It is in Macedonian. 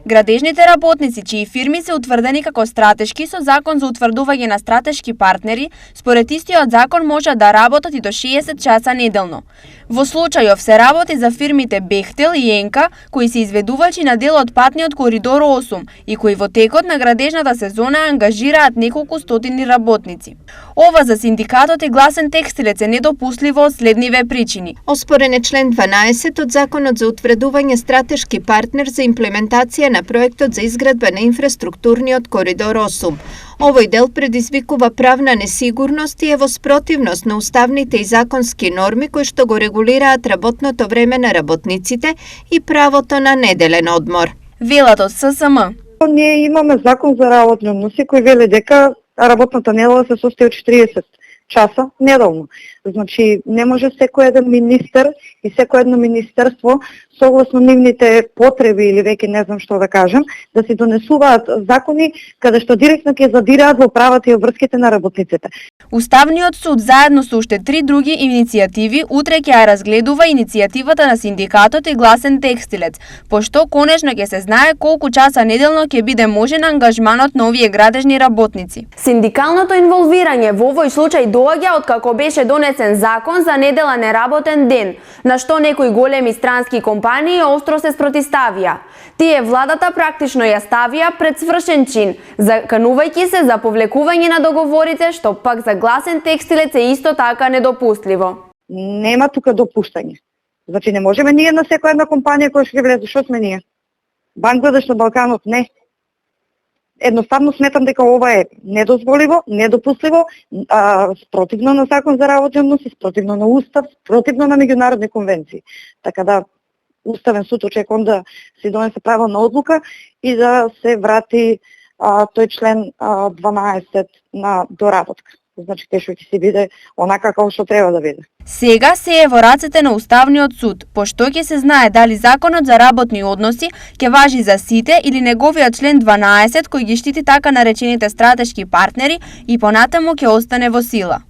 Градежните работници чии фирми се утврдени како стратешки со закон за утврдување на стратешки партнери, според истиот закон можат да работат и до 60 часа неделно. Во случајов се работи за фирмите Бехтел и Енка, кои се изведувачи на дел од патниот коридор 8 и кои во текот на градежната сезона ангажираат неколку стотини работници. Ова за синдикатот и Гласен текстилец е недопустливо од следниве причини. Оспорен е член 12 од Законот за утврдување стратешки партнер за имплементација на проектот за изградба на инфраструктурниот коридор 8. Овој дел предизвикува правна несигурност и е во спротивност на уставните и законски норми кои што го регулираат работното време на работниците и правото на неделен одмор. Велат од ССМ. Ние имаме закон за работни односи кој вели дека работната недела се состои од 40 часа неделно. Значи, не може секој еден министер и секој едно министерство согласно нивните потреби или веќе не знам што да кажем, да си донесуваат закони каде што директно ќе задираат во правата и обврските на работниците. Уставниот суд заедно со уште 3 други иницијативи утре ќе ја разгледува иницијативата на синдикатот и Гласен текстилец, пошто конечно ќе се знае колку часа неделно ќе биде можен ангажманот на овие градежни работници. Синдикалното инволвирање во овој случај доаѓа од како беше донесен закон за недела неработен ден, на што некои големи странски компании остро се спротивставија. Тие владата практично ја ставија пред свршен чин, заканувајќи се за повлекување на договорите, што пак за Гласен текстилец е исто така недопустливо. Нема тука допуштање. Значи не можеме ние на секоја една компанија која ќе влезе, што сме ние? Бангладеш на Балканот не. Едноставно сметам дека ова е недозволиво, недопустливо, спротивно на закон за работни односи, спротивно на устав, спротивно на меѓународни конвенции. Така да Уставен суд очекувам да се донесе правилна одлука и да се врати тој член 12 на доработка. Значи тешко ќе се биде онака како што треба да биде. Сега се е во рацете на Уставниот суд, пошто ќе се знае дали законот за работни односи ќе важи за сите или неговиот член 12 кој ги штити така наречените стратешки партнери и понатаму ќе остане во сила.